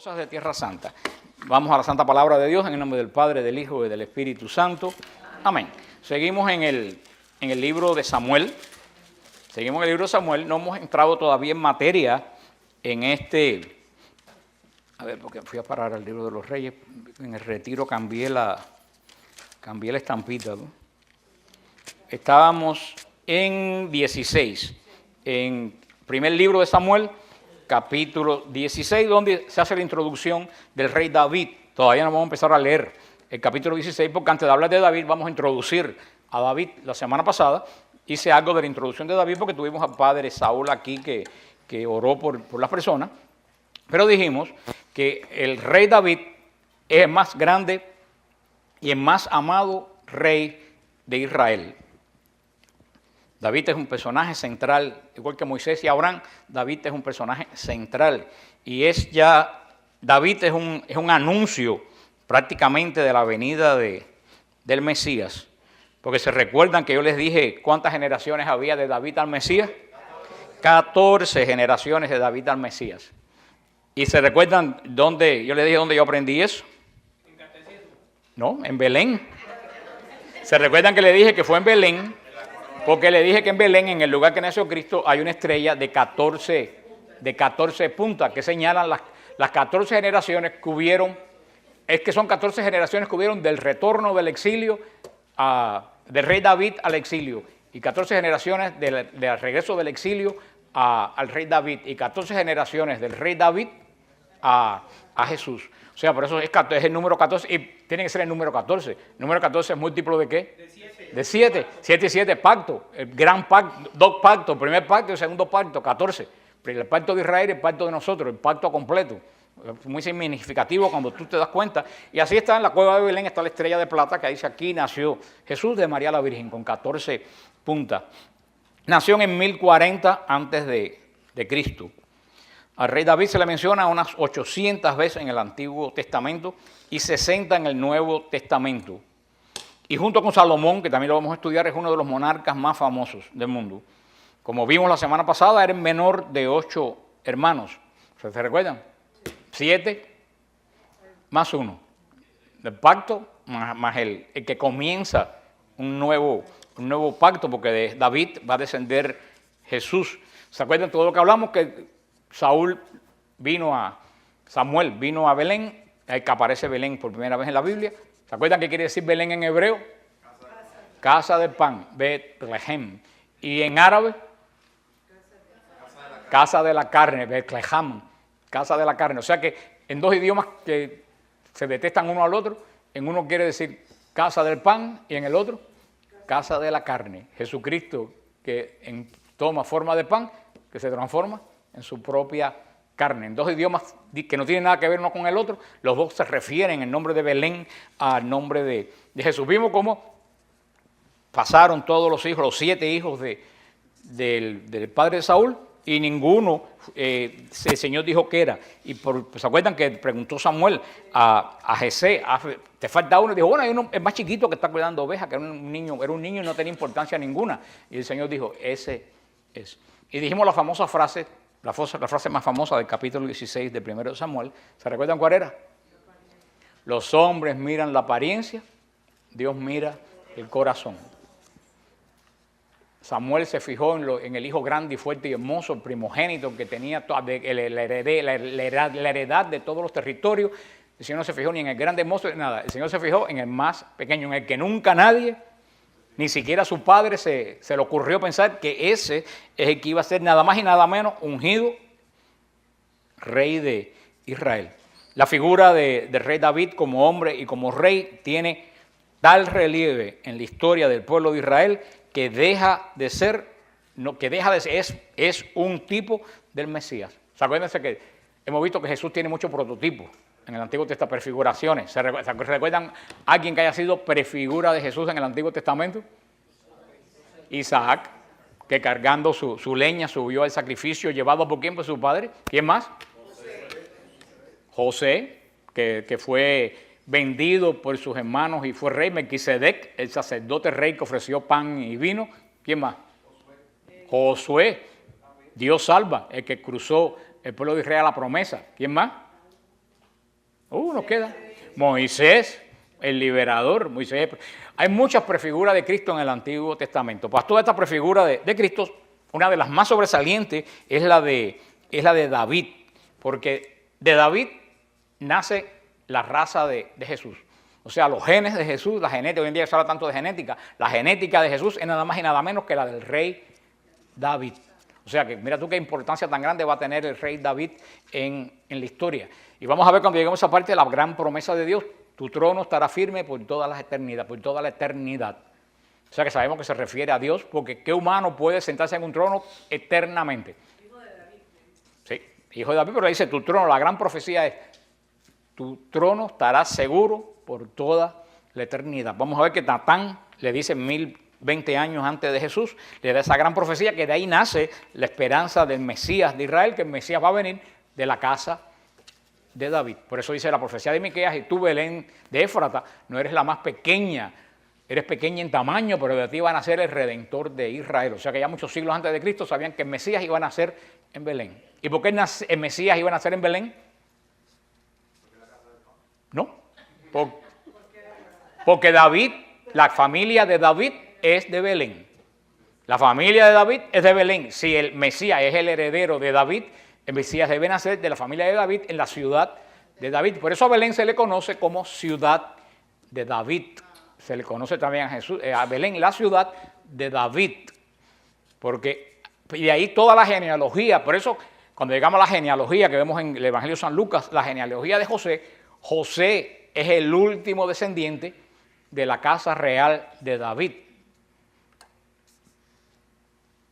Cosas de Tierra Santa. Vamos a la Santa Palabra de Dios en el nombre del Padre, del Hijo y del Espíritu Santo. Amén. Seguimos en el libro de Samuel. Seguimos en el libro de Samuel. No hemos entrado todavía en materia en este... A ver, porque fui a parar al libro de los Reyes. En el retiro cambié la estampita, ¿no? Estábamos en 16, en primer libro de Samuel, capítulo 16, donde se hace la introducción del rey David. Todavía no vamos a empezar a leer el capítulo 16, porque antes de hablar de David vamos a introducir a David. La semana pasada hice algo de la introducción de David porque tuvimos al padre Saúl aquí que oró por las personas, pero dijimos que el rey David es el más grande y el más amado rey de Israel. David es un personaje central, igual que Moisés y Abraham. David es un personaje central y David es un anuncio prácticamente de la venida del Mesías, porque se recuerdan que yo les dije cuántas generaciones había de David al Mesías. 14 generaciones de David al Mesías. Y se recuerdan dónde, yo les dije dónde yo aprendí eso. ¿En catecismo? No, en Belén. Se recuerdan que le dije que fue en Belén, porque le dije que en Belén, en el lugar que nació Cristo, hay una estrella de 14 puntas que señalan las 14 generaciones que hubieron. Es que son 14 generaciones que hubieron del retorno del exilio, del rey David al exilio, y 14 generaciones del regreso del exilio al rey David, y 14 generaciones del rey David a Jesús. O sea, por eso es el número 14, y tiene que ser el número 14. ¿El número 14 es múltiplo de qué? De 7. De 7. 7 y 7, pacto. El gran pacto, dos pactos, el primer pacto y el segundo pacto, 14. El pacto de Israel y el pacto de nosotros, el pacto completo. Muy significativo cuando tú te das cuenta. Y así está en la cueva de Belén, está la estrella de plata que dice: aquí nació Jesús de María la Virgen, con 14 puntas. Nació en 1040 antes de Cristo. Al rey David se le menciona unas 800 veces en el Antiguo Testamento y 60 en el Nuevo Testamento. Y junto con Salomón, que también lo vamos a estudiar, es uno de los monarcas más famosos del mundo. Como vimos la semana pasada, era el menor de 8 hermanos. ¿Se recuerdan? 7 más 1. El pacto más el que comienza un nuevo pacto, porque de David va a descender Jesús. ¿Se acuerdan todo lo que hablamos? Que Samuel vino a Belén, ahí que aparece Belén por primera vez en la Biblia. ¿Se acuerdan qué quiere decir Belén en hebreo? Casa del pan, Betlehem. Y en árabe, casa de la carne, Betlehem, casa de la carne. O sea que en dos idiomas que se detestan uno al otro, en uno quiere decir casa del pan y en el otro, casa de la carne. Jesucristo que toma forma de pan, que se transforma en su propia carne. En dos idiomas que no tienen nada que ver uno con el otro, los dos se refieren el nombre de Belén al nombre de Jesús. Vimos cómo pasaron todos los hijos, los 7 hijos del padre de Saúl, y ninguno el Señor dijo que era. Y ¿se acuerdan que preguntó Samuel a Jesé, te falta uno? Y dijo, bueno, hay uno, el más chiquito que está cuidando ovejas, que era un niño y no tenía importancia ninguna. Y el Señor dijo, ese es. Y dijimos la famosa frase, la frase más famosa del capítulo 16 de 1 Samuel. ¿Se recuerdan cuál era? Los hombres miran la apariencia, Dios mira el corazón. Samuel se fijó en el hijo grande y fuerte y hermoso, el primogénito que tenía la heredad de todos los territorios. El Señor no se fijó ni en el grande hermoso, nada. El Señor se fijó en el más pequeño, en el que nunca nadie, ni siquiera su padre, se le ocurrió pensar que ese es el que iba a ser nada más y nada menos ungido rey de Israel. La figura del rey David como hombre y como rey tiene tal relieve en la historia del pueblo de Israel que es un tipo del Mesías. Acuérdense que hemos visto que Jesús tiene muchos prototipos en el Antiguo Testamento, prefiguraciones. ¿Se recuerdan a alguien que haya sido prefigura de Jesús en el Antiguo Testamento? Isaac, que cargando su leña subió al sacrificio llevado por quién, por su padre. ¿Quién más? José, que fue vendido por sus hermanos y fue rey. Melquisedec, el sacerdote rey que ofreció pan y vino. ¿Quién más? Josué, Dios salva, el que cruzó el pueblo de Israel a la promesa. ¿Quién más? Nos queda Moisés, el liberador. Moisés. Hay muchas prefiguras de Cristo en el Antiguo Testamento. Pues toda esta prefigura de Cristo, una de las más sobresalientes es la de David, porque de David nace la raza de Jesús. O sea, los genes de Jesús, la genética, hoy en día se habla tanto de genética, la genética de Jesús es nada más y nada menos que la del rey David. O sea que mira tú qué importancia tan grande va a tener el rey David en la historia. Y vamos a ver cuando lleguemos a esa parte la gran promesa de Dios: tu trono estará firme por toda la eternidad, por toda la eternidad. O sea que sabemos que se refiere a Dios, porque ¿qué humano puede sentarse en un trono eternamente? Hijo de David. Sí, hijo de David, pero dice tu trono, la gran profecía es: tu trono estará seguro por toda la eternidad. Vamos a ver que Natán le dice 1020 años antes de Jesús, le da esa gran profecía, que de ahí nace la esperanza del Mesías de Israel, que el Mesías va a venir de la casa de David. Por eso dice la profecía de Miqueas: y tú, Belén de Éfrata, no eres la más pequeña, eres pequeña en tamaño, pero de ti va a nacer el Redentor de Israel. O sea que ya muchos siglos antes de Cristo sabían que el Mesías iba a nacer en Belén. ¿Y por qué el Mesías iba a nacer en Belén? No, porque David, la familia de David es de Belén. La familia de David es de Belén. Si el Mesías es el heredero de David, el Mesías debe nacer de la familia de David en la ciudad de David. Por eso a Belén se le conoce como ciudad de David. Se le conoce también a Belén la ciudad de David. Y de ahí toda la genealogía. Por eso cuando llegamos a la genealogía que vemos en el Evangelio de San Lucas, la genealogía de José es el último descendiente de la casa real de David.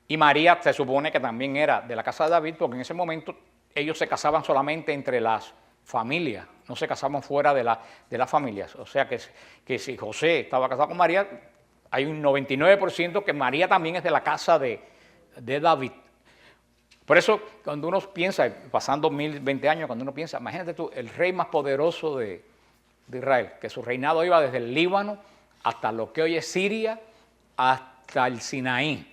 Y María se supone que también era de la casa de David, porque en ese momento ellos se casaban solamente entre las familias, no se casaban fuera de las familias. O sea que si José estaba casado con María, hay un 99% que María también es de la casa de David. Por eso, cuando uno piensa, pasando 1020 años, cuando uno piensa, imagínate tú, el rey más poderoso de Israel, que su reinado iba desde el Líbano hasta lo que hoy es Siria, hasta el Sinaí.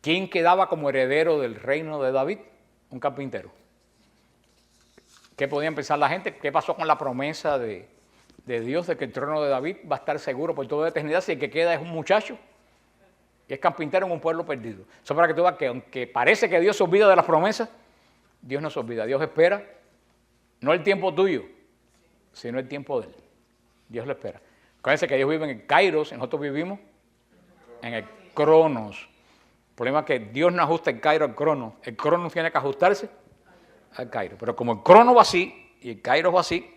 ¿Quién quedaba como heredero del reino de David? Un carpintero. ¿Qué podían pensar la gente? ¿Qué pasó con la promesa de Dios de que el trono de David va a estar seguro por toda la eternidad si el que queda es un muchacho que es carpintero en un pueblo perdido? Eso para que tú veas que aunque parece que Dios se olvida de las promesas, Dios no se olvida. Dios espera, no el tiempo tuyo, sino el tiempo de Él. Dios lo espera. Acuérdense que Dios vive en el Kairos, nosotros vivimos en el Cronos. El problema es que Dios no ajusta el Kairos al Cronos. El Cronos tiene que ajustarse al Kairos. Pero como el Cronos va así y el Kairos va así,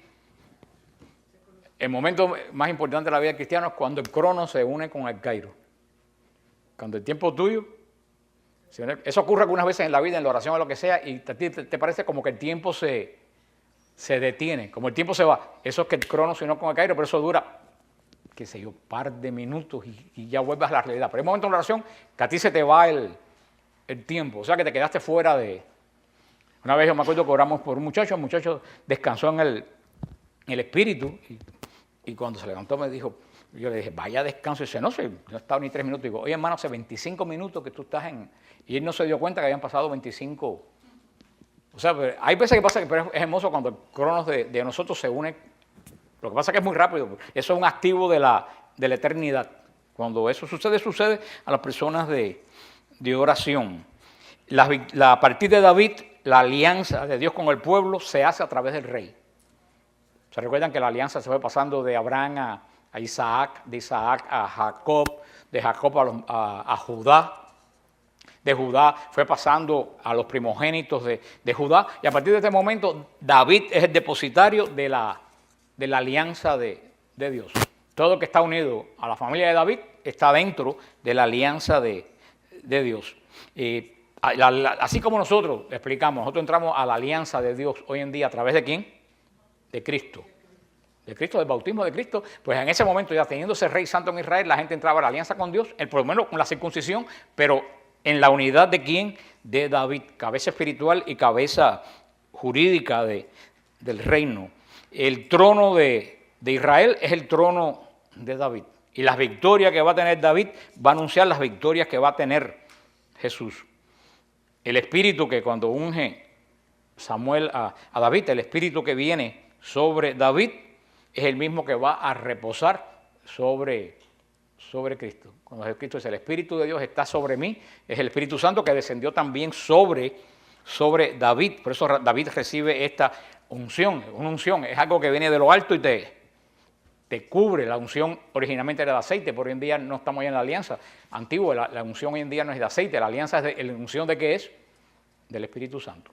el momento más importante de la vida cristiana es cuando el Cronos se une con el Kairos. Cuando el tiempo tuyo, eso ocurre algunas veces en la vida, en la oración o lo que sea, y te parece como que el tiempo se detiene, como el tiempo se va. Eso es que el Cronos se une con el Kairos, pero eso dura, qué sé yo, par de minutos y ya vuelves a la realidad. Pero hay un momento en la oración que a ti se te va el tiempo, o sea que te quedaste fuera de... Una vez yo me acuerdo que oramos por un muchacho, el muchacho descansó en el espíritu y cuando se levantó me dijo, yo le dije, vaya descanso, y dice, no sé, no he estado ni 3 minutos. Digo, oye hermano, hace 25 minutos que tú estás en... Y él no se dio cuenta que habían pasado 25... O sea, hay veces que pasa, pero es hermoso cuando el Cronos de nosotros se une. Lo que pasa es que es muy rápido. Eso es un activo de la eternidad. Cuando eso sucede a las personas de oración. A partir de David, la alianza de Dios con el pueblo se hace a través del rey. ¿Se recuerdan que la alianza se fue pasando de Abraham a Isaac, de Isaac a Jacob, de Jacob a Judá? De Judá fue pasando a los primogénitos de Judá, y a partir de este momento David es el depositario de la alianza de Dios. Todo lo que está unido a la familia de David está dentro de la alianza de Dios. Así como nosotros explicamos, nosotros entramos a la alianza de Dios hoy en día a través de ¿quién? De Cristo. De Cristo, del bautismo de Cristo. Pues en ese momento, ya teniendo ese rey santo en Israel, la gente entraba a la alianza con Dios, por lo menos con la circuncisión, pero en la unidad de ¿quién? De David, cabeza espiritual y cabeza jurídica del reino. El trono de Israel es el trono de David. Y las victorias que va a tener David va a anunciar las victorias que va a tener Jesús. El Espíritu que cuando unge Samuel a David, el espíritu que viene sobre David es el mismo que va a reposar sobre Cristo. Cuando Cristo dice, el Espíritu de Dios está sobre mí, es el Espíritu Santo que descendió también sobre David. Por eso David recibe esta unción. Una unción es algo que viene de lo alto y te cubre. La unción originalmente era de aceite, pero hoy en día no estamos ya en la alianza antigua. La unción hoy en día no es de aceite, la alianza es la unción de ¿qué es? Del Espíritu Santo.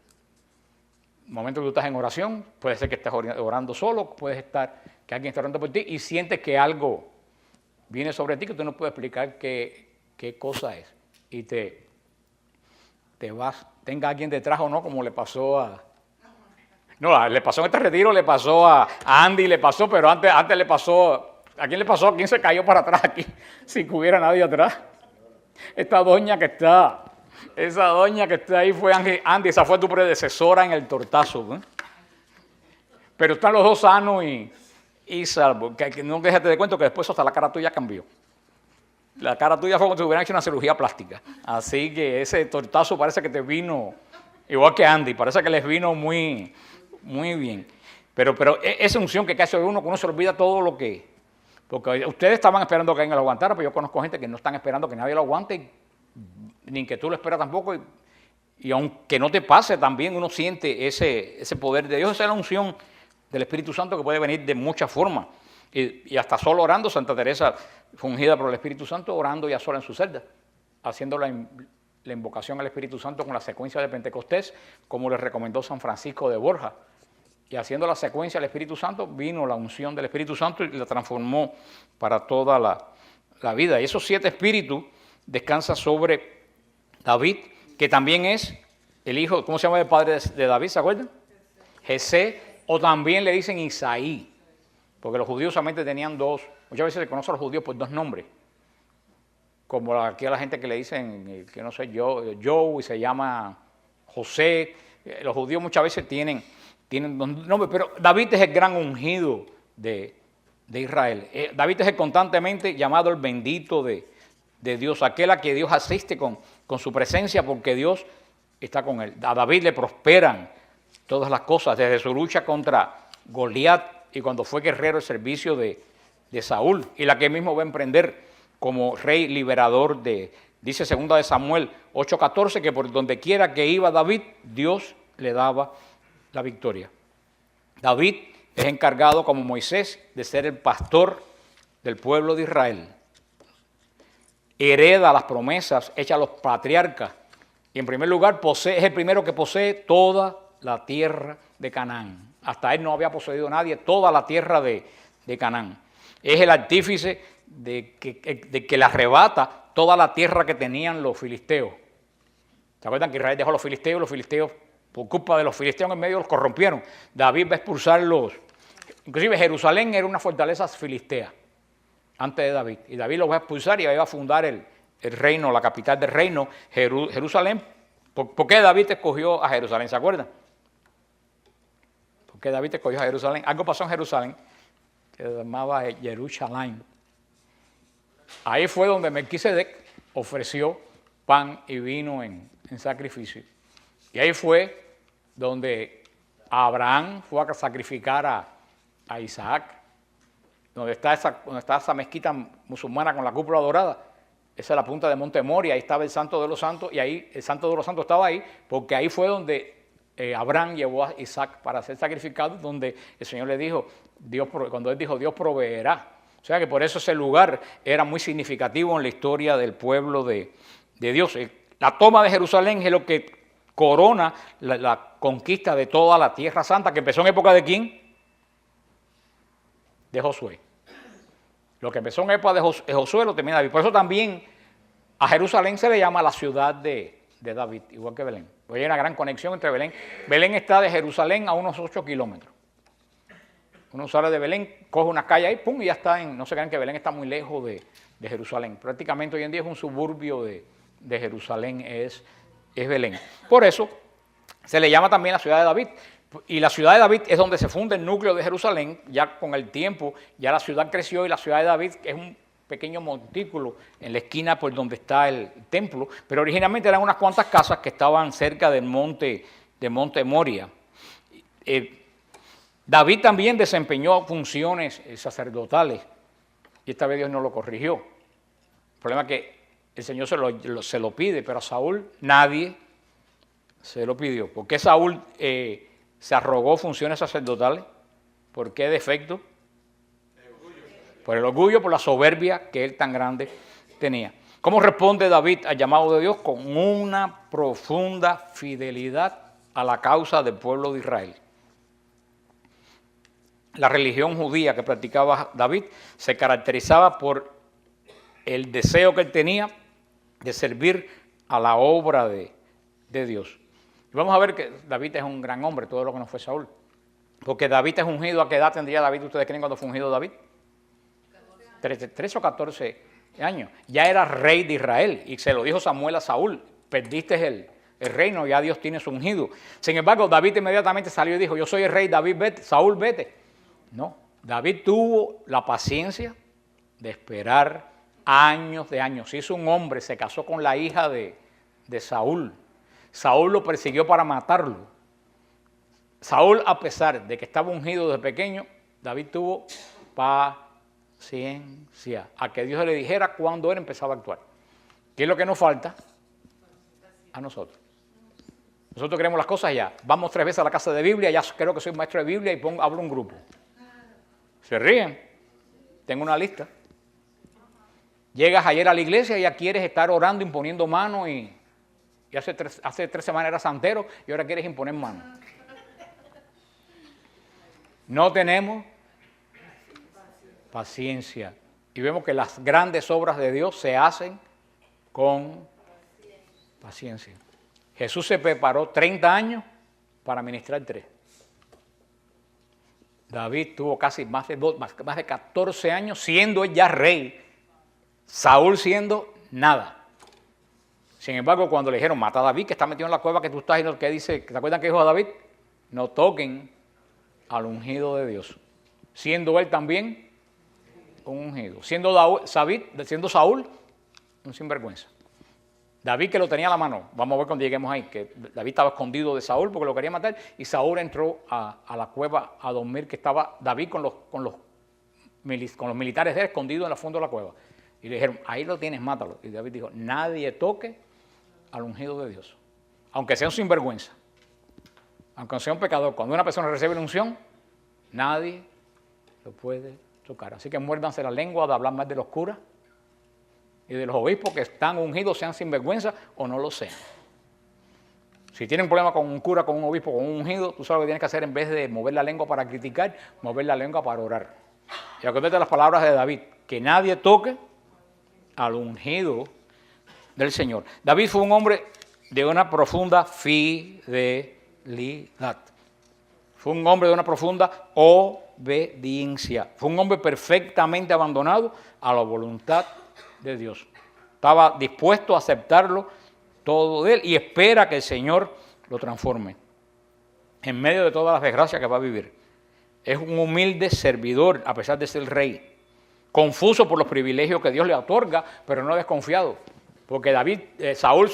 En el momento que tú estás en oración, puede ser que estés orando solo, puedes estar que alguien está orando por ti y sientes que algo viene sobre ti que tú no puedes explicar qué cosa es. Y te vas, tenga alguien detrás o no, como le pasó a... No, le pasó en este retiro, le pasó a Andy, le pasó, pero antes le pasó... ¿A quién le pasó? ¿A quién se cayó para atrás aquí? Sin que hubiera nadie atrás. Esta doña que está... Esa doña que está ahí fue Andy, esa fue tu predecesora en el tortazo. ¿Eh? Pero están los dos sanos y salvos. Que no déjate de cuento que después hasta la cara tuya cambió. La cara tuya fue como si hubieran hecho una cirugía plástica. Así que ese tortazo parece que te vino, igual que Andy, parece que les vino muy, muy bien. Pero esa unción que cae sobre uno, que uno se olvida todo lo que... Porque ustedes estaban esperando que alguien lo aguantara, pero yo conozco gente que no están esperando que nadie lo aguante, ni que tú lo esperas tampoco. Y aunque no te pase, también uno siente ese poder de Dios. Esa es la unción del Espíritu Santo que puede venir de muchas formas. Y hasta solo orando, Santa Teresa, fungida por el Espíritu Santo, orando ya sola en su celda, haciendo la invocación al Espíritu Santo con la secuencia de Pentecostés, como le recomendó San Francisco de Borja. Y haciendo la secuencia del Espíritu Santo, vino la unción del Espíritu Santo y la transformó para toda la vida. Y esos 7 espíritus descansan sobre David, que también es el hijo, ¿cómo se llama el padre de David? ¿Se acuerdan? Jesé, o también le dicen Isaí, porque los judíos solamente tenían 2, muchas veces se conocen a los judíos por 2 nombres, como aquí a la gente que le dicen, que no sé, yo y se llama José. Los judíos muchas veces tienen 2 nombres, pero David es el gran ungido de Israel. David es el constantemente llamado el bendito de Dios, aquel a que Dios asiste con su presencia porque Dios está con él. A David le prosperan todas las cosas, desde su lucha contra Goliat y cuando fue guerrero al servicio de Saúl, y la que él mismo va a emprender como rey liberador dice 2 de Samuel 8:14, que por donde quiera que iba David, Dios le daba la victoria. David es encargado como Moisés de ser el pastor del pueblo de Israel. Hereda las promesas hechas a los patriarcas y en primer lugar es el primero que posee toda la tierra de Canaán. Hasta él no había poseído nadie toda la tierra de Canaán. Es el artífice de que le arrebata toda la tierra que tenían los filisteos. ¿Se acuerdan que Israel dejó a los filisteos? Los filisteos, por culpa de los filisteos en medio, los corrompieron. David va a expulsarlos. Inclusive Jerusalén era una fortaleza filistea antes de David. Y David los va a expulsar y ahí va a fundar el reino, la capital del reino, Jerusalén. ¿Por qué David escogió a Jerusalén? ¿Se acuerdan? ¿Por qué David escogió a Jerusalén? Algo pasó en Jerusalén que se llamaba Jerusalén. Ahí fue donde Melquisedec ofreció pan y vino en sacrificio. Y ahí fue donde Abraham fue a sacrificar a Isaac. Donde está esa mezquita musulmana con la cúpula dorada. Esa es la punta de Monte Moria, ahí estaba el Santo de los Santos, y ahí el Santo de los Santos estaba ahí, porque ahí fue donde Abraham llevó a Isaac para ser sacrificado, donde el Señor le dijo, cuando él dijo, Dios proveerá. O sea que por eso ese lugar era muy significativo en la historia del pueblo de Dios. La toma de Jerusalén es lo que corona la conquista de toda la Tierra Santa, que empezó en época de ¿quién? De Josué. Lo que empezó en época de Josué lo termina David. Por eso también a Jerusalén se le llama la ciudad de David, igual que Belén. Hoy hay una gran conexión entre Belén. Belén está de Jerusalén a unos 8 kilómetros. Uno sale de Belén, coge una calle ahí, pum, y ya está no se crean que Belén está muy lejos de Jerusalén. Prácticamente hoy en día es un suburbio de Jerusalén, es Belén. Por eso se le llama también la ciudad de David. Y la ciudad de David es donde se funda el núcleo de Jerusalén. Ya con el tiempo, ya la ciudad creció y la ciudad de David es un pequeño montículo en la esquina por donde está el templo. Pero originalmente eran unas cuantas casas que estaban cerca del monte Moria. David también desempeñó funciones sacerdotales y esta vez Dios no lo corrigió. El problema es que el Señor se lo pide, pero a Saúl nadie se lo pidió. ¿Por qué Saúl se arrogó funciones sacerdotales? ¿Por qué defecto? Por el orgullo, por la soberbia que él tan grande tenía. ¿Cómo responde David al llamado de Dios? Con una profunda fidelidad a la causa del pueblo de Israel. La religión judía que practicaba David se caracterizaba por el deseo que él tenía de servir a la obra de Dios. Y vamos a ver que David es un gran hombre, todo lo que no fue Saúl. Porque David es ungido. ¿A qué edad tendría David? ¿Ustedes creen cuando fue ungido David? 13 o 14 años. Ya era rey de Israel y se lo dijo Samuel a Saúl. Perdiste el reino, ya Dios tiene su ungido. Sin embargo, David inmediatamente salió y dijo, yo soy el rey, David vete, Saúl vete. No, David tuvo la paciencia de esperar años de años. Se hizo un hombre, se casó con la hija de Saúl. Saúl lo persiguió para matarlo. Saúl, a pesar de que estaba ungido desde pequeño, David tuvo paciencia a que Dios le dijera cuándo él empezaba a actuar. ¿Qué es lo que nos falta? A nosotros. Nosotros queremos las cosas ya. Vamos 3 veces a la casa de Biblia, ya creo que soy maestro de Biblia y abro un grupo. Se ríen. Tengo una lista. Llegas ayer a la iglesia y ya quieres estar orando, imponiendo manos y hace 3 semanas eras santero y ahora quieres imponer manos. No tenemos paciencia. Y vemos que las grandes obras de Dios se hacen con paciencia. Jesús se preparó 30 años para ministrar 3. David tuvo casi más de 14 años siendo él ya rey. Saúl siendo nada. Sin embargo, cuando le dijeron, mata a David, que está metido en la cueva que tú estás, y lo que dice, ¿te acuerdan que dijo a David? No toquen al ungido de Dios. Siendo él también un ungido. Siendo Saúl un sinvergüenza. David que lo tenía a la mano, vamos a ver cuando lleguemos ahí, que David estaba escondido de Saúl porque lo quería matar, y Saúl entró a la cueva a dormir, que estaba David con los militares de él escondidos en el fondo de la cueva. Y le dijeron, ahí lo tienes, mátalo. Y David dijo, nadie toque al ungido de Dios. Aunque sea un sinvergüenza, aunque sea un pecador, cuando una persona recibe la unción, nadie lo puede tocar. Así que muérdanse la lengua de hablar más de los curas y de los obispos que están ungidos, sean sinvergüenza o no lo sean. Si tienen problema con un cura, con un obispo, con un ungido, tú sabes lo que tienes que hacer en vez de mover la lengua para criticar, mover la lengua para orar. Y acuérdate de las palabras de David, que nadie toque al ungido del Señor. David fue un hombre de una profunda fidelidad. Fue un hombre de una profunda obediencia. Fue un hombre perfectamente abandonado a la voluntad de Dios. Estaba dispuesto a aceptarlo todo de él y espera que el Señor lo transforme en medio de todas las desgracias que va a vivir. Es un humilde servidor a pesar de ser rey, confuso por los privilegios que Dios le otorga, pero no desconfiado, porque Saúl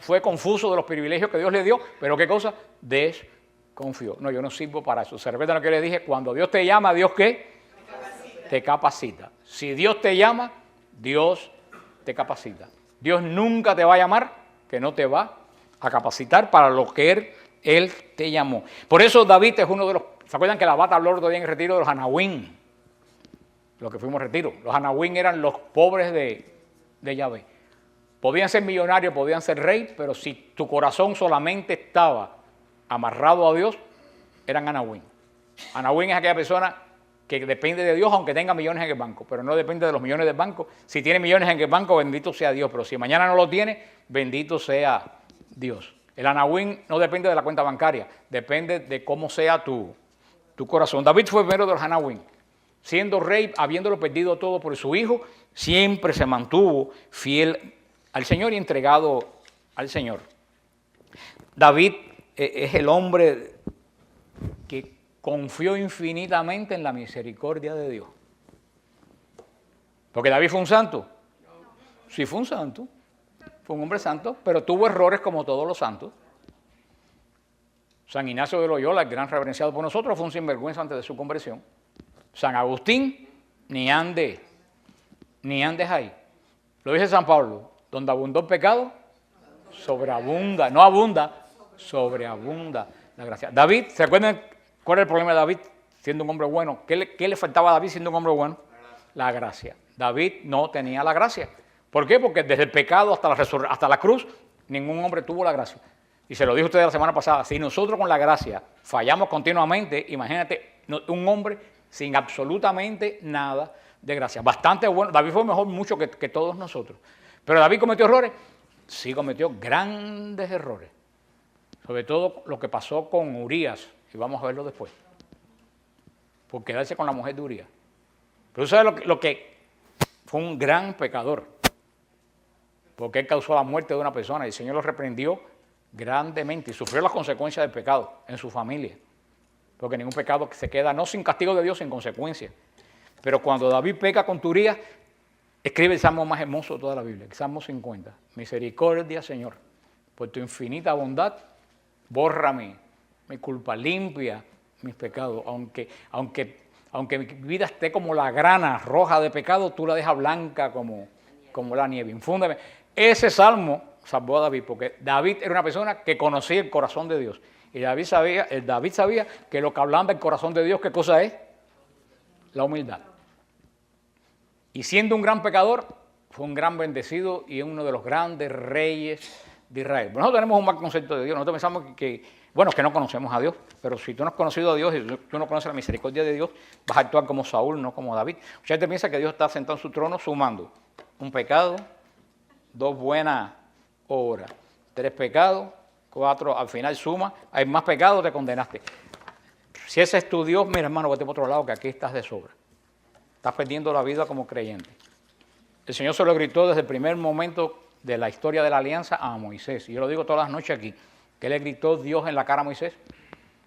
fue confuso de los privilegios que Dios le dio, pero ¿qué cosa? Desconfió. No, yo no sirvo para eso. ¿Se recuerdan lo que le dije? Cuando Dios te llama, ¿Dios qué? Te capacita. Si Dios te llama, Dios te capacita. Dios nunca te va a llamar que no te va a capacitar para lo que Él te llamó. Por eso David es uno de los... ¿Se acuerdan que la Bata habló otro día en el retiro de los Anahuín? Los que fuimos a retiro. Los Anahuín eran los pobres de Yahvé. Podían ser millonarios, podían ser rey, pero si tu corazón solamente estaba amarrado a Dios, eran Anahuín. Anahuín es aquella persona que depende de Dios aunque tenga millones en el banco, pero no depende de los millones del banco. Si tiene millones en el banco, bendito sea Dios, pero si mañana no lo tiene, bendito sea Dios. El Anahuín no depende de la cuenta bancaria, depende de cómo sea tu corazón. David fue el primero de los Anahuín. Siendo rey, habiéndolo perdido todo por su hijo, siempre se mantuvo fiel al Señor y entregado al Señor. David es el hombre que confió infinitamente en la misericordia de Dios. Porque David fue un santo. Sí, fue un santo. Fue un hombre santo, pero tuvo errores como todos los santos. San Ignacio de Loyola, el gran reverenciado por nosotros, fue un sinvergüenza antes de su conversión. San Agustín, ni andes ahí. Lo dice San Pablo, donde abundó el pecado, sobreabunda, no abunda, sobreabunda la gracia. David, ¿se acuerdan cuál era el problema de David siendo un hombre bueno? ¿Qué le faltaba a David siendo un hombre bueno? La gracia. David no tenía la gracia. ¿Por qué? Porque desde el pecado hasta la cruz, ningún hombre tuvo la gracia. Y se lo dije a ustedes la semana pasada, si nosotros con la gracia fallamos continuamente, imagínate un hombre sin absolutamente nada de gracia. Bastante bueno. David fue mejor mucho que todos nosotros. Pero David cometió errores. Sí cometió grandes errores. Sobre todo lo que pasó con Urías. Y vamos a verlo después. Por quedarse con la mujer de Urías. Pero ¿sabes lo que fue un gran pecador? Porque él causó la muerte de una persona y el Señor lo reprendió grandemente y sufrió las consecuencias del pecado en su familia. Porque ningún pecado se queda, no sin castigo de Dios, sin consecuencias. Pero cuando David peca con Urías, escribe el salmo más hermoso de toda la Biblia, el Salmo 50. Misericordia, Señor, por tu infinita bondad, bórrame mi culpa, limpia mis pecados. Aunque mi vida esté como la grana roja de pecado, tú la dejas blanca como la nieve. Infúndeme. Ese salmo salvó a David, porque David era una persona que conocía el corazón de Dios. Y David sabía que lo que hablaba del corazón de Dios, ¿qué cosa es? La humildad. Y siendo un gran pecador, fue un gran bendecido y uno de los grandes reyes de Israel. Nosotros tenemos un mal concepto de Dios. Nosotros pensamos que no conocemos a Dios. Pero si tú no has conocido a Dios y tú no conoces la misericordia de Dios, vas a actuar como Saúl, no como David. Mucha gente piensa que Dios está sentado en su trono sumando un pecado, 2 buenas obras, 3 pecados, 4, al final suma, hay más pecados, te condenaste. Si ese es tu Dios, mira hermano, vete por otro lado que aquí estás de sobra. Estás perdiendo la vida como creyente. El Señor se lo gritó desde el primer momento de la historia de la alianza a Moisés. Y yo lo digo todas las noches aquí. ¿Qué le gritó Dios en la cara a Moisés?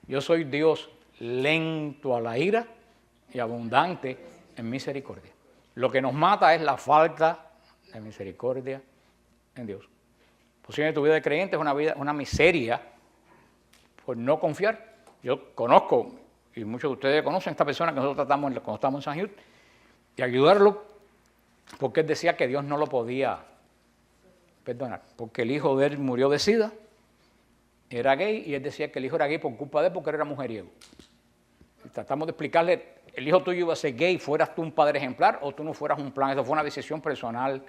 Yo soy Dios lento a la ira y abundante en misericordia. Lo que nos mata es la falta de misericordia en Dios. Posiblemente tu vida de creyente es una miseria por no confiar. Yo conozco, y muchos de ustedes conocen a esta persona que nosotros tratamos cuando estamos en San Gil, y ayudarlo porque él decía que Dios no lo podía perdonar, porque el hijo de él murió de sida, era gay, y él decía que el hijo era gay por culpa de él porque él era mujeriego. Y tratamos de explicarle, el hijo tuyo iba a ser gay, fueras tú un padre ejemplar o tú no fueras un plan, eso fue una decisión personal.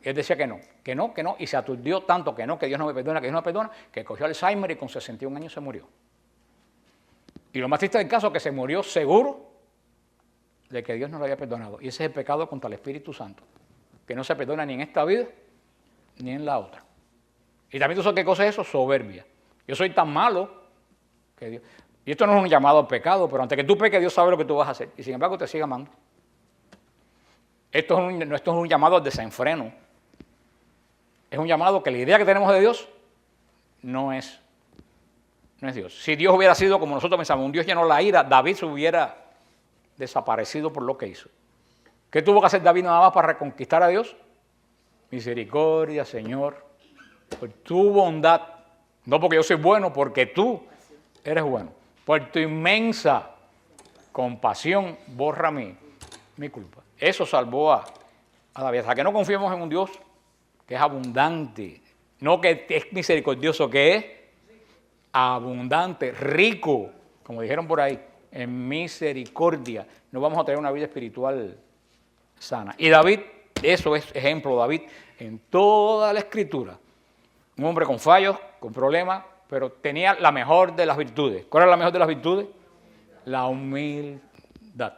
Él decía que no, y se aturdió tanto que Dios no me perdona, que cogió Alzheimer y con 61 años se murió. Y lo más triste del caso es que se murió seguro de que Dios no lo había perdonado. Y ese es el pecado contra el Espíritu Santo, que no se perdona ni en esta vida ni en la otra. Y también tú sabes qué cosa es eso, soberbia. Yo soy tan malo que Dios... Y esto no es un llamado al pecado, pero antes que tú peques, Dios sabe lo que tú vas a hacer. Y sin embargo te sigue amando. Esto es un llamado al desenfreno. Es un llamado que la idea que tenemos de Dios no es Dios. Si Dios hubiera sido como nosotros pensamos, un Dios lleno de la ira, David se hubiera desaparecido por lo que hizo. ¿Qué tuvo que hacer David nada más para reconquistar a Dios? Misericordia, Señor, por tu bondad. No porque yo soy bueno, porque tú eres bueno. Por tu inmensa compasión, borra mi culpa. Eso salvó a David. Hasta que no confiemos en un Dios que es abundante, no que es misericordioso, que es abundante, rico, como dijeron por ahí, en misericordia, no vamos a tener una vida espiritual sana. Y David, eso es ejemplo, David, en toda la Escritura. Un hombre con fallos, con problemas, pero tenía la mejor de las virtudes. ¿Cuál era la mejor de las virtudes? La humildad.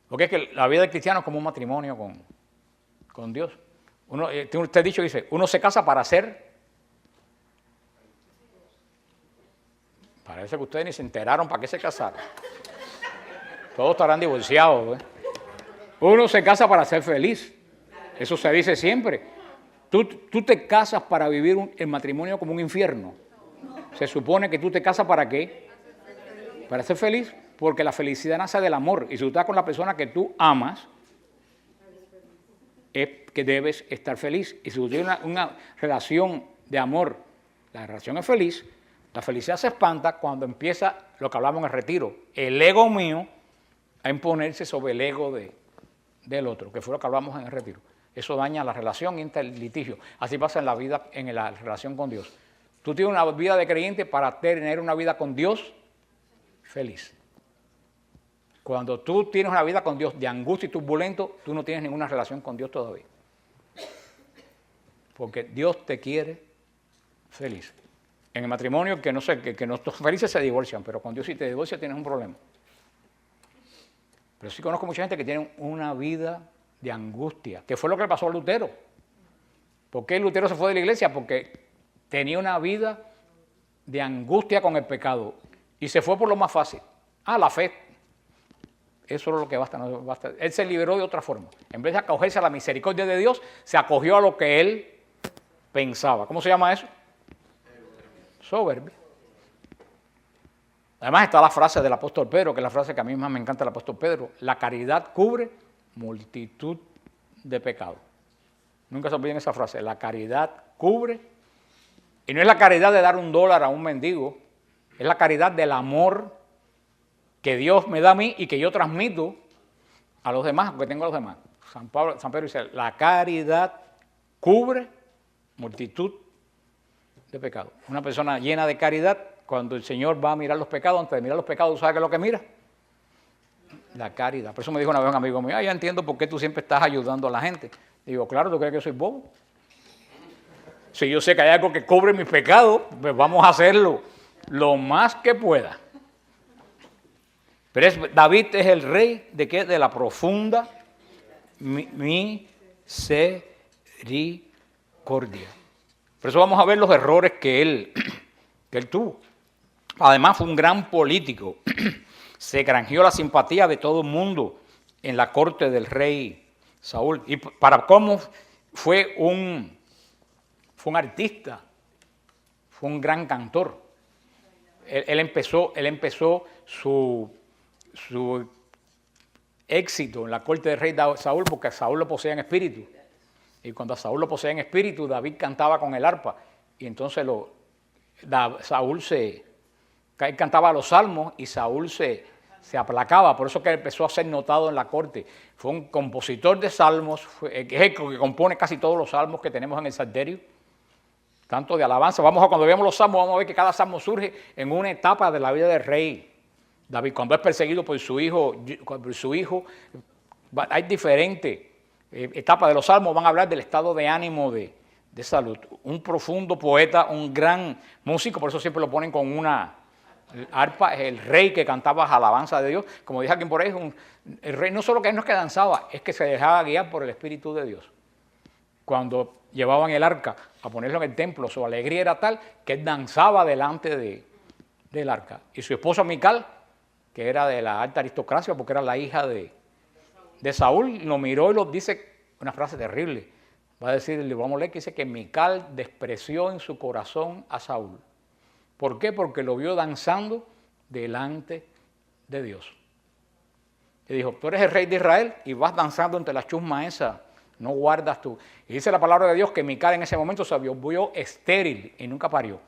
Porque es que la vida del cristiano es como un matrimonio con Dios. Usted dicho dice, uno se casa para ser. Parece que ustedes ni se enteraron para qué se casaron. Todos estarán divorciados. Uno se casa para ser feliz. Eso se dice siempre. Tú te casas para vivir el matrimonio como un infierno. Se supone que tú te casas ¿para qué? Para ser feliz, porque la felicidad nace del amor. Y si tú estás con la persona que tú amas, es que debes estar feliz. Y si tú tienes una relación de amor la relación es feliz, la felicidad se espanta cuando empieza lo que hablamos en el retiro, el ego mío a imponerse sobre el ego del otro, que fue lo que hablamos en el retiro. Eso daña la relación y entra el litigio. Así pasa en la vida, en la relación con Dios. Tú tienes una vida de creyente para tener una vida con Dios feliz. Cuando tú tienes una vida con Dios de angustia y turbulento, tú no tienes ninguna relación con Dios todavía. Porque Dios te quiere feliz. En el matrimonio, que no están felices se divorcian, pero con Dios si te divorcias tienes un problema. Pero sí conozco mucha gente que tiene una vida de angustia, que fue lo que le pasó a Lutero. ¿Por qué Lutero se fue de la iglesia? Porque tenía una vida de angustia con el pecado y se fue por lo más fácil. La fe. Eso es lo que basta, no basta. Él se liberó de otra forma. En vez de acogerse a la misericordia de Dios, se acogió a lo que él pensaba. ¿Cómo se llama eso? Soberbia. Además está la frase del apóstol Pedro, que es la frase que a mí más me encanta del apóstol Pedro. La caridad cubre multitud de pecados. Nunca se olviden esa frase. La caridad cubre. Y no es la caridad de dar $1 a un mendigo. Es la caridad del amor que Dios me da a mí y que yo transmito a los demás, porque tengo a los demás. San Pedro dice, la caridad cubre multitud de pecados. Una persona llena de caridad, cuando el Señor va a mirar los pecados, antes de mirar los pecados, ¿sabe qué es lo que mira? La caridad. Por eso me dijo una vez un amigo mío, ya entiendo por qué tú siempre estás ayudando a la gente. Digo, claro, ¿tú crees que yo soy bobo? Si yo sé que hay algo que cubre mis pecados, pues vamos a hacerlo lo más que pueda. Pero David es el rey ¿de qué? De la profunda misericordia. Por eso vamos a ver los errores que él tuvo. Además fue un gran político. Se granjeó la simpatía de todo el mundo en la corte del rey Saúl. Y para cómo fue un artista, fue un gran cantor. Él empezó su éxito en la corte del rey Saúl porque Saúl lo poseía en espíritu. Y cuando a Saúl lo poseía en espíritu, David cantaba con el arpa. Y entonces Saúl él cantaba los salmos y Saúl se aplacaba. Por eso que empezó a ser notado en la corte. Fue un compositor de salmos, es el que compone casi todos los salmos que tenemos en el Salterio. Tanto de alabanza. Cuando veamos los salmos, vamos a ver que cada salmo surge en una etapa de la vida del rey David. Cuando es perseguido por su hijo, hay diferentes etapas de los salmos. Van a hablar del estado de ánimo de salud. Un profundo poeta, un gran músico, por eso siempre lo ponen con una arpa. Es el rey que cantaba alabanza de Dios. Como dije aquí por ahí, el rey no solo que no es que danzaba, es que se dejaba guiar por el Espíritu de Dios. Cuando llevaban el arca a ponerlo en el templo, su alegría era tal que él danzaba delante del arca. Y su esposa Mical, que era de la alta aristocracia, porque era la hija de Saúl, lo miró y lo dice una frase terrible. Va a decir, vamos a leer que dice que Mical despreció en su corazón a Saúl. ¿Por qué? Porque lo vio danzando delante de Dios. Y dijo, tú eres el rey de Israel y vas danzando entre las chusmas esas, no guardas tú. Y dice la palabra de Dios que Mical en ese momento se volvió estéril y nunca parió.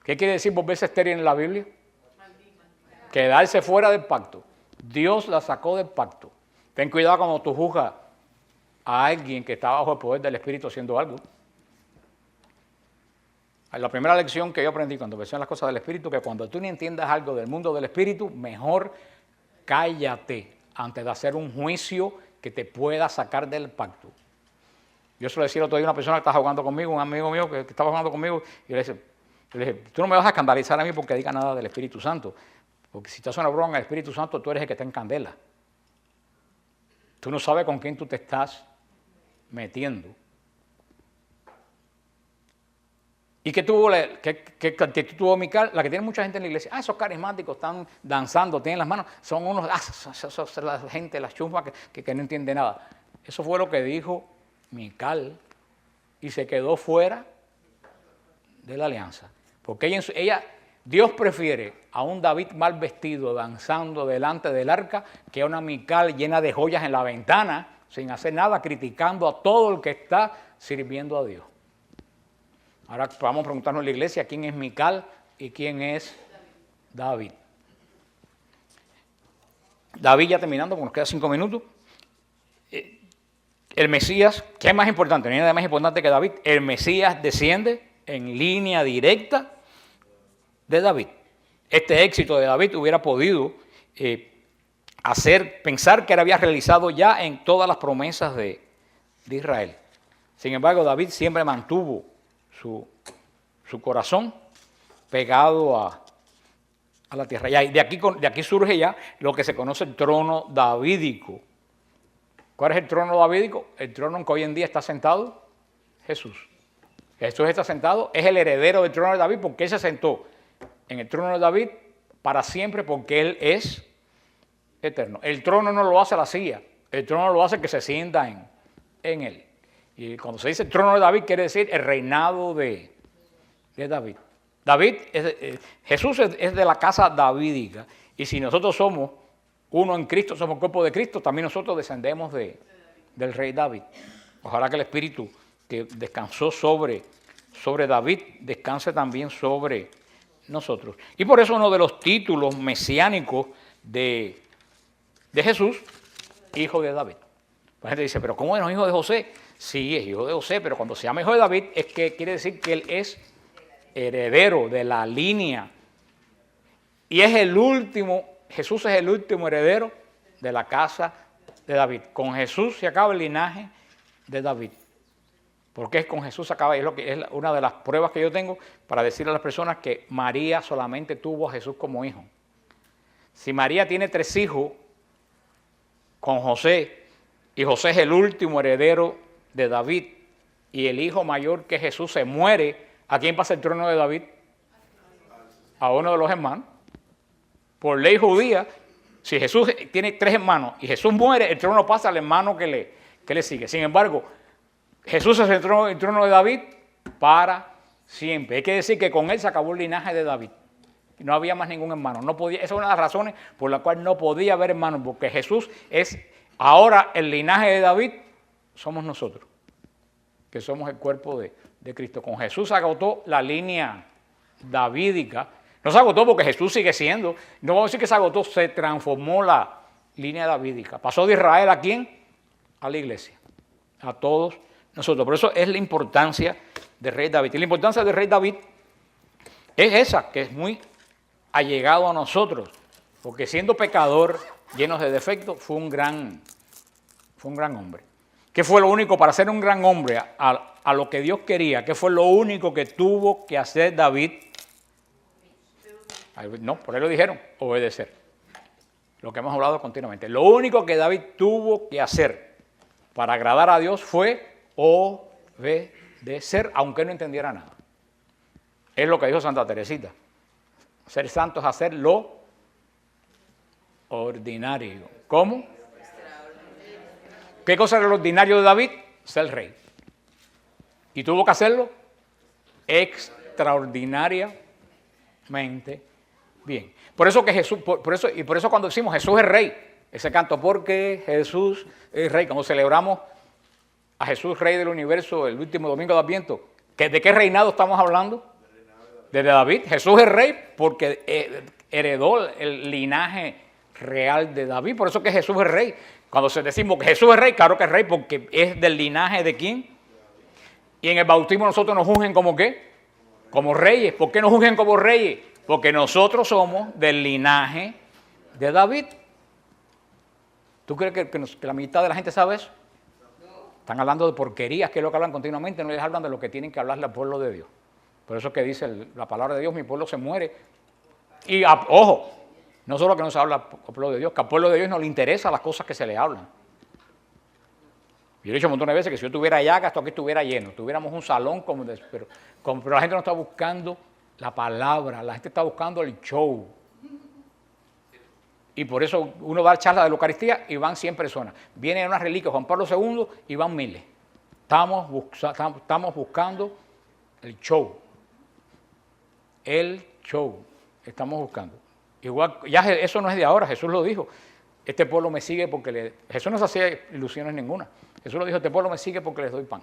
¿Qué quiere decir volverse estéril en la Biblia? Quedarse fuera del pacto. Dios la sacó del pacto. Ten cuidado cuando tú juzgas a alguien que está bajo el poder del Espíritu haciendo algo. La primera lección que yo aprendí cuando empecé en las cosas del Espíritu, que cuando tú no entiendas algo del mundo del Espíritu, mejor cállate antes de hacer un juicio que te pueda sacar del pacto. Yo se lo decía el otro día a una persona que estaba jugando conmigo, un amigo mío que estaba jugando conmigo, y le dije, tú no me vas a escandalizar a mí porque diga nada del Espíritu Santo, porque si te hace una broma al Espíritu Santo, tú eres el que está en candela. Tú no sabes con quién tú te estás metiendo. ¿Y qué actitud tuvo Mical? La que tiene mucha gente en la iglesia. Esos carismáticos están danzando, tienen las manos, son unos, la gente, las chusmas que no entiende nada. Eso fue lo que dijo Mical y se quedó fuera de la alianza. Porque Dios prefiere a un David mal vestido danzando delante del arca que a una Mical llena de joyas en la ventana, sin hacer nada, criticando a todo el que está sirviendo a Dios. Ahora vamos a preguntarnos en la iglesia quién es Mical y quién es David. David, ya terminando, porque nos quedan 5 minutos. El Mesías, ¿qué es más importante? No hay nada más importante que David. El Mesías desciende en línea directa de David. Este éxito de David hubiera podido pensar que él había realizado ya en todas las promesas de Israel. Sin embargo, David siempre mantuvo su corazón pegado a la tierra. Y de aquí surge ya lo que se conoce el trono davídico. ¿Cuál es el trono davídico? El trono en que hoy en día está sentado Jesús. Jesús está sentado, es el heredero del trono de David porque él se sentó en el trono de David para siempre porque él es eterno. El trono no lo hace la silla, el trono lo hace el que se sienta en él. Y cuando se dice el trono de David quiere decir el reinado de David. Jesús es de la casa davídica y si nosotros somos uno en Cristo, somos el cuerpo de Cristo, también nosotros descendemos del rey David. Ojalá que el Espíritu que descansó sobre David descanse también sobre nosotros. Y por eso uno de los títulos mesiánicos de Jesús, hijo de David. La gente dice, pero ¿cómo es hijo de José? Sí, es hijo de José, pero cuando se llama hijo de David es que quiere decir que él es heredero de la línea. Y es Jesús es el último heredero de la casa de David. Con Jesús se acaba el linaje de David. Porque con Jesús se acaba, es una de las pruebas que yo tengo para decirle a las personas que María solamente tuvo a Jesús como hijo. Si María tiene 3 hijos con José, y José es el último heredero de David, y el hijo mayor que Jesús se muere, ¿a quién pasa el trono de David? A uno de los hermanos. Por ley judía, si Jesús tiene 3 hermanos y Jesús muere, el trono pasa al hermano que le sigue. Sin embargo, Jesús es el trono de David para siempre. Hay que decir que con él se acabó el linaje de David. No había más ningún hermano. No podía, esa es una de las razones por la cual no podía haber hermanos, porque Jesús es ahora el linaje de David, somos nosotros, que somos el cuerpo de Cristo. Con Jesús se agotó la línea davídica. No se agotó porque Jesús sigue siendo, no vamos a decir que se agotó, se transformó la línea davídica. Pasó de Israel ¿a quién? A la iglesia, a todos nosotros. Por eso es la importancia del rey David. Y la importancia del rey David es esa, que es muy allegado a nosotros, porque siendo pecador, llenos de defectos, fue un gran hombre. ¿Qué fue lo único para ser un gran hombre a lo que Dios quería? ¿Qué fue lo único que tuvo que hacer David? No, por ahí lo dijeron, obedecer. Lo que hemos hablado continuamente. Lo único que David tuvo que hacer para agradar a Dios fue obedecer, aunque no entendiera nada. Es lo que dijo Santa Teresita. Ser santo es hacer lo ordinario. ¿Cómo? ¿Qué cosa era lo ordinario de David? Ser rey. Y tuvo que hacerlo extraordinariamente bien. Por eso que Jesús, por eso cuando decimos Jesús es rey, ese canto, porque Jesús es rey, cuando celebramos a Jesús rey del universo el último domingo de Adviento, ¿de qué reinado estamos hablando? De David. Jesús es rey porque heredó el linaje real de David, por eso que Jesús es rey. Cuando decimos que Jesús es rey, claro que es rey porque es del linaje de ¿quién? Y en el bautismo nosotros nos ungen como ¿qué? Como reyes. ¿Por qué nos ungen como reyes? Porque nosotros somos del linaje de David. ¿Tú crees que la mitad de la gente sabe eso? Están hablando de porquerías, que es lo que hablan continuamente, no les hablan de lo que tienen que hablarle al pueblo de Dios. Por eso que dice la palabra de Dios, mi pueblo se muere. Y ojo, no solo que no se habla al pueblo de Dios, que al pueblo de Dios no le interesan las cosas que se le hablan. Yo he dicho un montón de veces que si yo tuviera llagas, esto aquí estuviera lleno, tuviéramos un salón, pero la gente no está buscando la palabra, la gente está buscando el show. Y por eso uno da charla de la Eucaristía y van 100 personas. Vienen unas reliquias Juan Pablo II y van miles. Estamos buscando el show. El show estamos buscando. Igual, ya eso no es de ahora, Jesús lo dijo. Este pueblo me sigue porque Jesús no se hacía ilusiones ninguna. Jesús lo dijo, este pueblo me sigue porque les doy pan.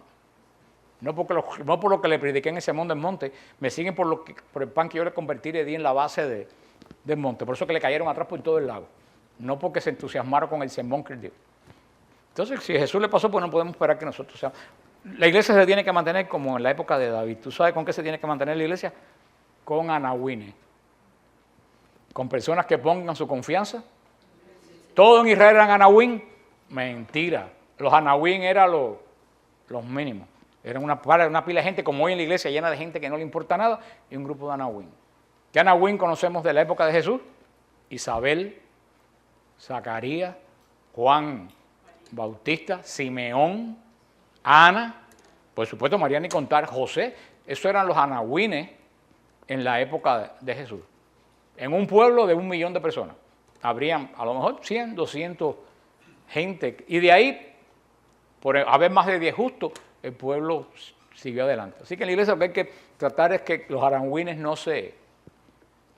No por lo que le prediqué en ese monte del monte, me siguen por el pan que yo le convertí y le di en la base del monte. Por eso que le cayeron atrás por todo el lago. No porque se entusiasmaron con el sermón que él dio. Entonces, si a Jesús le pasó, pues no podemos esperar que nosotros seamos. La iglesia se tiene que mantener como en la época de David. ¿Tú sabes con qué se tiene que mantener la iglesia? Con anahuines. Con personas que pongan su confianza. Todo en Israel eran anahuín. Mentira. Los anahuín eran los mínimos. Eran una pila de gente, como hoy en la iglesia, llena de gente que no le importa nada, y un grupo de anahuín. ¿Qué anahuín conocemos de la época de Jesús? Isabel, Zacarías, Juan Bautista, Simeón, Ana, por supuesto María ni contar, José. Esos eran los anahuines en la época de Jesús. En un pueblo de 1 millón de personas. Habrían a lo mejor 100, 200 gente. Y de ahí, por haber más de 10 justos, el pueblo siguió adelante. Así que en la iglesia lo que hay que tratar es que los anahuines no se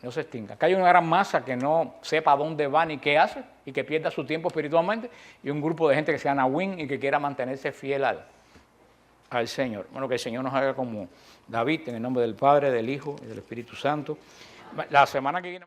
extingan. Que haya una gran masa que no sepa dónde va ni qué hace y que pierda su tiempo espiritualmente, y un grupo de gente que sea anahuín y que quiera mantenerse fiel al Señor. Bueno, que el Señor nos haga como David, en el nombre del Padre, del Hijo y del Espíritu Santo. La semana que viene...